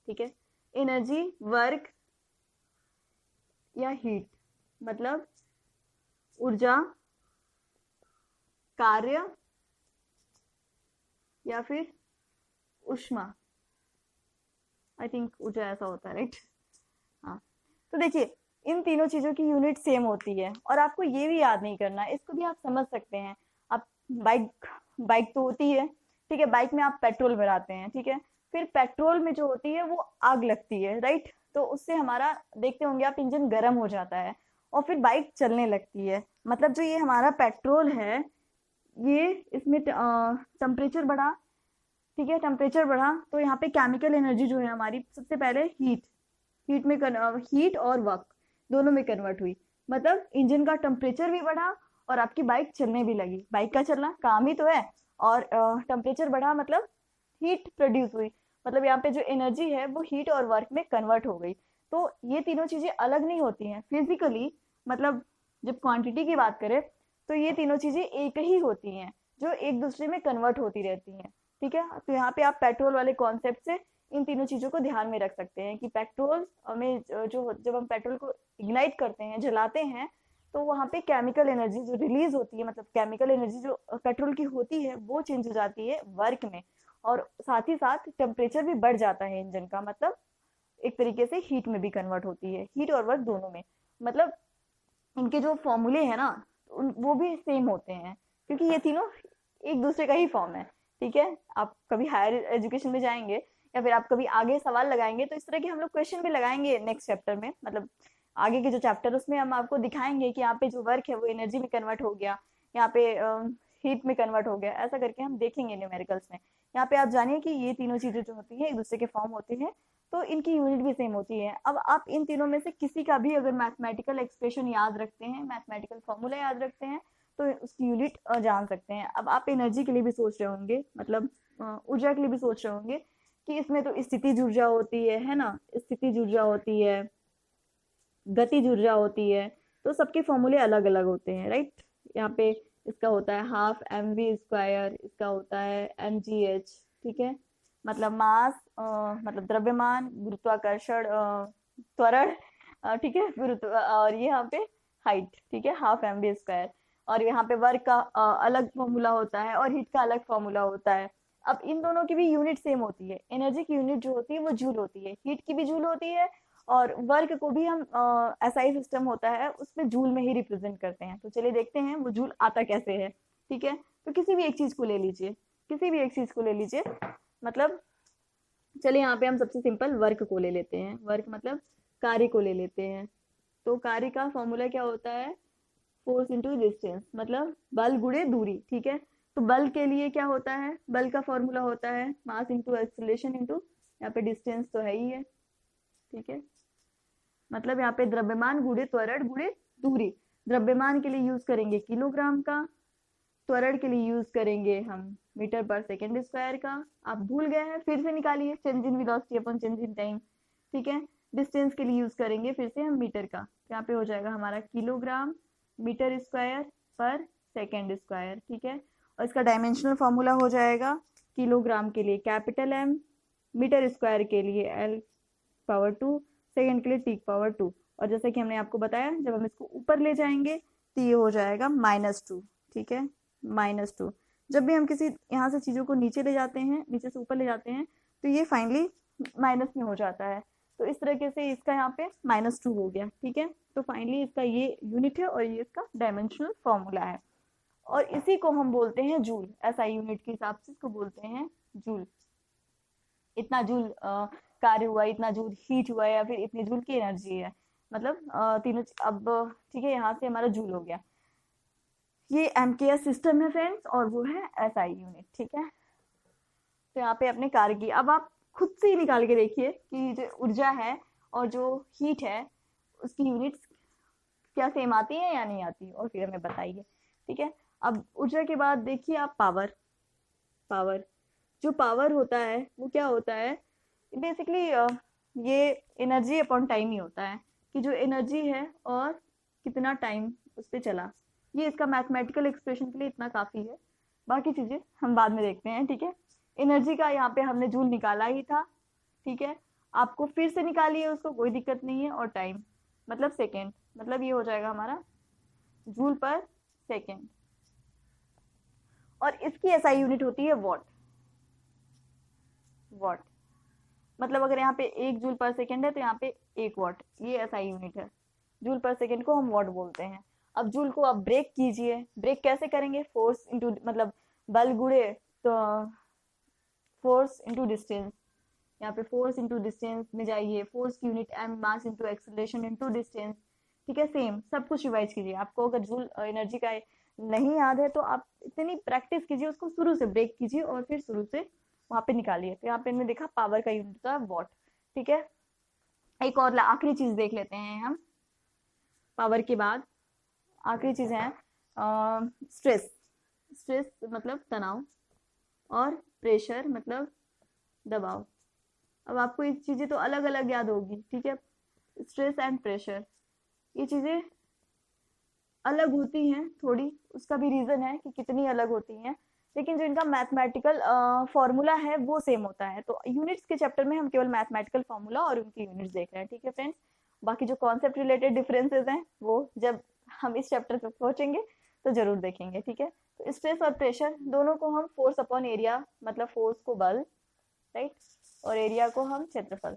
ठीक है। एनर्जी वर्क या हीट, मतलब ऊर्जा, कार्य या फिर ऊष्मा, आई थिंक ऊर्जा ऐसा होता है, राइट। हाँ, तो देखिए इन तीनों चीजों की यूनिट सेम होती है, और आपको ये भी याद नहीं करना, इसको भी आप समझ सकते हैं। आप बाइक बाइक तो होती है, ठीक है, बाइक में आप पेट्रोल भराते हैं, ठीक है, फिर पेट्रोल में जो होती है वो आग लगती है, राइट। तो उससे हमारा देखते होंगे आप, इंजन गर्म हो जाता है और फिर बाइक चलने लगती है। मतलब जो ये हमारा पेट्रोल है, ये इसमें टेम्परेचर बढ़ा, ठीक है, टेम्परेचर बढ़ा तो यहाँ पे केमिकल एनर्जी जो है हमारी, सबसे पहले हीट और वर्क दोनों में कन्वर्ट हुई, मतलब इंजन का टेम्परेचर भी बढ़ा और आपकी बाइक चलने भी लगी। बाइक का चलना काम ही तो है, और टेम्परेचर बढ़ा मतलब हीट प्रोड्यूस हुई, मतलब यहाँ पे जो एनर्जी है वो हीट और वर्क में कन्वर्ट हो गई। तो ये तीनों चीजें अलग नहीं होती हैं फिजिकली, मतलब जब क्वांटिटी की बात करें तो ये तीनों चीजें एक ही होती हैं, जो एक दूसरे में कन्वर्ट होती रहती हैं, ठीक है। तो यहाँ पे आप पेट्रोल वाले कॉन्सेप्ट से इन तीनों चीजों को ध्यान में रख सकते हैं कि पेट्रोल में जो जब हम पेट्रोल को इग्नाइट करते हैं, जलाते हैं, तो वहाँ पे केमिकल एनर्जी जो रिलीज होती है, मतलब केमिकल एनर्जी जो पेट्रोल की होती है वो चेंज हो जाती है वर्क में, और साथ ही साथ टेम्परेचर भी बढ़ जाता है इंजन का, मतलब एक तरीके से हीट में भी कन्वर्ट होती है, हीट और वर्क दोनों में। मतलब इनके जो फॉर्मूले हैं ना वो भी सेम होते हैं, क्योंकि ये तीनों एक दूसरे का ही फॉर्म है, ठीक है। आप कभी हायर एजुकेशन में जाएंगे या फिर आप कभी आगे सवाल लगाएंगे तो इस तरह के हम लोग क्वेश्चन भी लगाएंगे नेक्स्ट चैप्टर में, मतलब आगे के जो चैप्टर उसमें हम आपको दिखाएंगे कि यहाँ पे जो वर्क है वो एनर्जी में कन्वर्ट हो गया, यहाँ पे हीट में कन्वर्ट हो गया, ऐसा करके हम देखेंगे न्यूमेरिकल्स में। यहाँ पे आप जानिए कि ये तीनों चीजें जो होती हैं एक दूसरे के फॉर्म होते हैं, तो इनकी यूनिट भी सेम होती है। अब आप इन तीनों में से किसी का भी अगर मैथमेटिकल एक्सप्रेशन याद रखते हैं, मैथमेटिकल फॉर्मूला याद रखते हैं, तो उसकी यूनिट जान सकते हैं। अब आप एनर्जी के लिए भी सोच रहे होंगे, मतलब ऊर्जा के लिए भी सोच रहे होंगे कि इसमें तो स्थितिज ऊर्जा होती है ना, स्थितिज ऊर्जा होती है, गतिज ऊर्जा होती है, तो सबके फॉर्मूले अलग अलग होते हैं, राइट। यहाँ पे इसका होता है ½ mv², इसका होता है mgh, ठीक है, मतलब मास, मतलब द्रव्यमान, गुरुत्वाकर्षण, त्वरण, ठीक है, गुरुत्व, और ये यहाँ पे हाइट, ठीक है, ½ mv²। और यहाँ पे वर्क का अलग फॉर्मूला होता है और हीट का अलग फॉर्मूला होता है। अब इन दोनों की भी यूनिट सेम होती है, एनर्जी की यूनिट जो होती है वो जूल होती है, हीट की भी जूल होती है और वर्क को भी हम एसआई सिस्टम होता है उसमें जूल में ही रिप्रेजेंट करते हैं। तो चलिए देखते हैं वो जूल आता कैसे है। ठीक है, तो किसी भी एक चीज को ले लीजिए, किसी भी एक चीज को ले लीजिए, मतलब चलिए यहाँ पे हम सबसे सिंपल वर्क को ले लेते हैं। वर्क मतलब कार्य को ले लेते हैं। तो कार्य का फॉर्मूला क्या होता है, फोर्स इंटू डिस्टेंस, मतलब बल गुणे दूरी। ठीक है, तो बल के लिए क्या होता है, बल का फॉर्मूला होता है मास इंटू एक्सीलरेशन इंटू, यहाँ पे डिस्टेंस तो है ही है। ठीक है, मतलब यहाँ पे द्रव्यमान गुणे त्वरण गुणे दूरी। द्रव्यमान के लिए यूज करेंगे किलोग्राम का, त्वरण के लिए यूज करेंगे हम मीटर पर सेकेंड स्क्वायर का। आप भूल गए हैं, फिर से निकालिए, change in velocity upon change in time. ठीक है, डिस्टेंस के लिए यूज करेंगे फिर से हम मीटर का, यहाँ पे हो जाएगा हमारा किलोग्राम मीटर स्क्वायर पर सेकेंड स्क्वायर। ठीक है, और इसका डायमेंशनल फॉर्मूला हो जाएगा किलोग्राम के लिए कैपिटल एम, मीटर स्क्वायर के लिए एल पावर 2, सेकेंड के लिए टी पावर 2। और जैसे कि हमने आपको बताया जब हम इसको ऊपर ले जाएंगे तो ये हो जाएगा -2। ठीक है, -2। जब भी हम किसी यहाँ से चीज़ों को नीचे ले जाते हैं, नीचे से ऊपर ले जाते हैं, तो ये फाइनली माइनस में हो जाता है। तो इस तरीके से इसका यहाँ पे -2 हो गया। ठीक है, तो फाइनली इसका ये यूनिट है और ये इसका डायमेंशनल फॉर्मूला है। और इसी को हम बोलते हैं जूल, एसआई यूनिट के हिसाब से इसको बोलते हैं जूल। इतना जूल कार्य हुआ, इतना जूल हीट हुआ, या फिर इतनी जूल की एनर्जी है, मतलब तीनों। अब ठीक है, यहाँ से हमारा जूल हो गया। ये एमकेएस सिस्टम है फ्रेंड्स, और वो है एसआई यूनिट। ठीक है, तो यहाँ पे अपने कार्य की, अब आप खुद से ही निकाल के देखिए कि जो ऊर्जा है और जो हीट है उसकी यूनिट्स क्या सेम आती है या नहीं आती, और फिर हमें बताइए। ठीक है, अब ऊर्जा के बाद देखिए आप पावर। पावर, जो पावर होता है वो क्या होता है, बेसिकली ये एनर्जी अपॉन टाइम ही होता है, कि जो एनर्जी है और कितना टाइम उस पर चला। ये इसका मैथमेटिकल एक्सप्रेशन के लिए इतना काफ़ी है, बाकी चीज़ें हम बाद में देखते हैं। ठीक है, एनर्जी का यहाँ पे हमने जूल निकाला ही था। ठीक है, आपको फिर से निकालिए उसको, कोई दिक्कत नहीं है। और टाइम मतलब सेकेंड, मतलब ये हो जाएगा हमारा जूल पर सेकेंड। और इसकी एसआई यूनिट होती है वॉट। वॉट मतलब अगर यहाँ पे 1 जूल पर सेकेंड है तो यहाँ पे 1 वॉट, ये एसआई यूनिट है। जूल पर सेकेंड को हम वॉट बोलते हैं। अब जूल को आप ब्रेक कीजिए, ब्रेक कैसे करेंगे, फोर्स इंटू, मतलब बल गुणे तो फोर्स इंटू डिस्टेंस। यहाँ पे फोर्स इंटू डिस्टेंस में जाइए, फोर्स की unit M, mass into acceleration into distance. ठीक है, सेम सब कुछ रिवाइज कीजिए। आपको अगर जूल एनर्जी का नहीं याद है तो आप इतनी प्रैक्टिस कीजिए, उसको शुरू से ब्रेक कीजिए और फिर शुरू से वहां पे निकालिए। तो यहाँ पे हमने देखा पावर का यूनिट था वॉट। ठीक है, एक और आखिरी चीज देख लेते हैं हम। पावर के बाद आखिरी चीज है स्ट्रेस। स्ट्रेस मतलब तनाव, और प्रेशर मतलब दबाव। अब आपको ये चीजें तो अलग अलग याद होगी। ठीक है, स्ट्रेस एंड प्रेशर, ये चीजें अलग होती हैं थोड़ी, उसका भी रीजन है कि कितनी अलग होती हैं, लेकिन जो इनका मैथमेटिकल फॉर्मूला है वो सेम होता है। तो यूनिट्स के चैप्टर में हम केवल मैथमेटिकल फॉर्मूला और उनकी यूनिट्स देख रहे हैं। ठीक है फ्रेंड्स, बाकी जो कॉन्सेप्ट रिलेटेड डिफरेंसेस हैं वो जब हम इस चैप्टर तक पहुंचेंगे तो जरूर देखेंगे। ठीक है, तो स्ट्रेस और प्रेशर दोनों को हम फोर्स अपॉन एरिया, मतलब फोर्स को बल, राइट, और एरिया को हम क्षेत्रफल,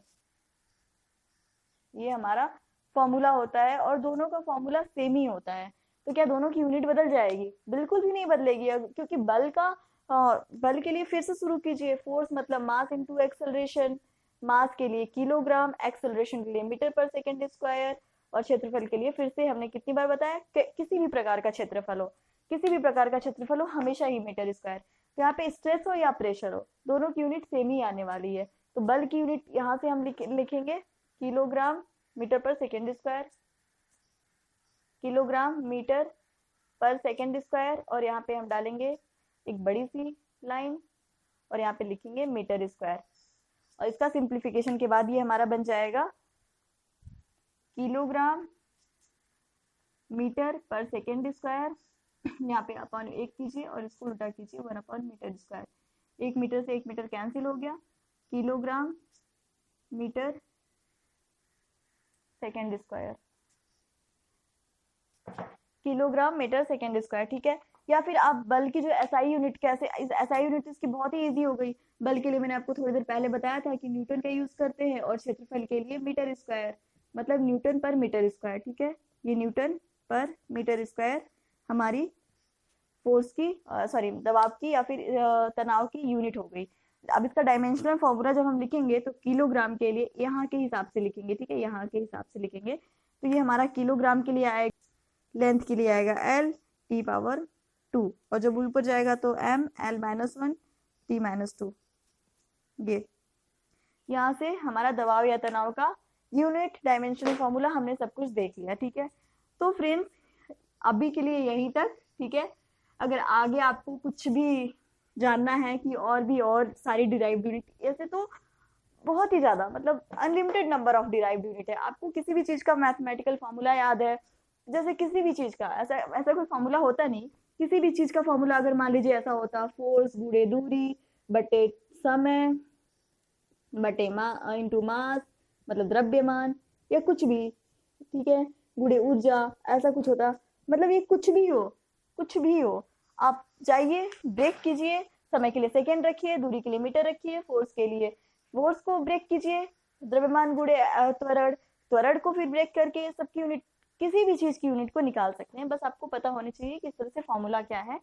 ये हमारा फॉर्मूला होता है। और दोनों का फॉर्मूला सेम ही होता है। तो क्या दोनों की यूनिट बदल जाएगी? बिल्कुल भी नहीं बदलेगी, क्योंकि बल का बल के लिए फिर से शुरू कीजिए, फोर्स मतलब मास इंटू एक्सेलरेशन। मास के लिए किलोग्राम, एक्सेलरेशन के लिए मीटर पर सेकेंड स्क्वायर, और क्षेत्रफल के लिए फिर से हमने कितनी बार बताया कि किसी भी प्रकार का क्षेत्रफल हो, किसी भी प्रकार का क्षेत्रफल हो हमेशा ही मीटर स्क्वायर। तो यहाँ पे स्ट्रेस हो या प्रेशर हो, दोनों की यूनिट सेम ही आने वाली है। तो बल की यूनिट यहाँ से हम लिखेंगे किलोग्राम मीटर पर सेकेंड स्क्वायर, किलोग्राम मीटर पर सेकेंड स्क्वायर, और यहाँ पे हम डालेंगे एक बड़ी सी लाइन और यहाँ पे लिखेंगे मीटर स्क्वायर। और इसका सिंप्लीफिकेशन के बाद ये हमारा बन जाएगा किलोग्राम मीटर पर सेकेंड स्क्वायर, यहाँ पे अपॉन 1 कीजिए और इसको उल्टा कीजिए 1 अपॉन मीटर स्क्वायर। 1 मीटर से 1 मीटर कैंसिल हो गया, kilogram metre second square, kilogram metre second square. ठीक है, या फिर आप बल की जो एसआई यूनिट, कैसे एसआई यूनिट इसकी बहुत ही इजी हो गई। बल के लिए मैंने आपको थोड़ी देर पहले बताया था कि न्यूटन का यूज करते हैं, और क्षेत्रफल के लिए मीटर स्क्वायर, मतलब न्यूटन पर मीटर स्क्वायर। ठीक है, ये न्यूटन पर मीटर स्क्वायर हमारी फोर्स की सॉरी दबाव की या फिर तनाव की यूनिट हो गई। अब इसका डायमेंशनल फॉर्मूला जब हम लिखेंगे तो किलोग्राम के लिए यहाँ के हिसाब से लिखेंगे। ठीक है, यहाँ के हिसाब से लिखेंगे तो ये हमारा किलोग्राम के लिए आएगा, लेंथ के लिए आएगा L T⁻², और जब ऊपर जाएगा तो M L-1 T-2। ये यहाँ से हमारा दबाव या तनाव का यूनिट डायमेंशनल फॉर्मूला हमने सब कुछ देख लिया। ठीक है, तो फ्रेंड्स अभी के लिए यहीं तक। ठीक है, अगर आगे आपको कुछ भी जानना है कि और सारी डिराइव्ड यूनिट, ऐसे तो बहुत ही ज्यादा, मतलब unlimited number of derived unit है। आपको किसी भी चीज का मैथमेटिकल फॉर्मूला याद है, जैसे किसी भी चीज का ऐसा ऐसा कोई फॉर्मूला होता नहीं। किसी भी चीज का फॉर्मूला अगर मान लीजिए ऐसा होता, फोर्स गुणे दूरी बटे समय बटे इंटू मास, मतलब द्रव्यमान, या कुछ भी। ठीक है, गुणे ऊर्जा, ऐसा कुछ होता। मतलब ये कुछ भी हो, कुछ भी हो, आप जाइए ब्रेक कीजिए, समय के लिए सेकेंड रखिए, दूरी के लिए मीटर रखिए, फोर्स के लिए फोर्स को ब्रेक कीजिए, द्रव्यमान गुणे त्वरण, त्वरण को फिर ब्रेक करके सबकी यूनिट, किसी भी चीज की यूनिट को निकाल सकते हैं। बस आपको पता होनी चाहिए कि इस तरह से फॉर्मूला क्या है।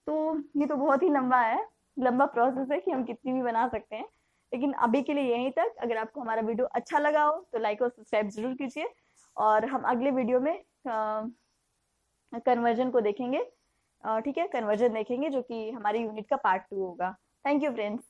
तो ये तो बहुत ही लंबा प्रोसेस है कि हम कितनी भी बना सकते हैं, लेकिन अभी के लिए यहीं तक। अगर आपको हमारा वीडियो अच्छा लगा हो तो लाइक और सब्सक्राइब जरूर कीजिए, और हम अगले वीडियो में कन्वर्जन को देखेंगे। ठीक है, कन्वर्जन देखेंगे जो कि हमारी यूनिट का पार्ट 2 होगा। Thank you friends.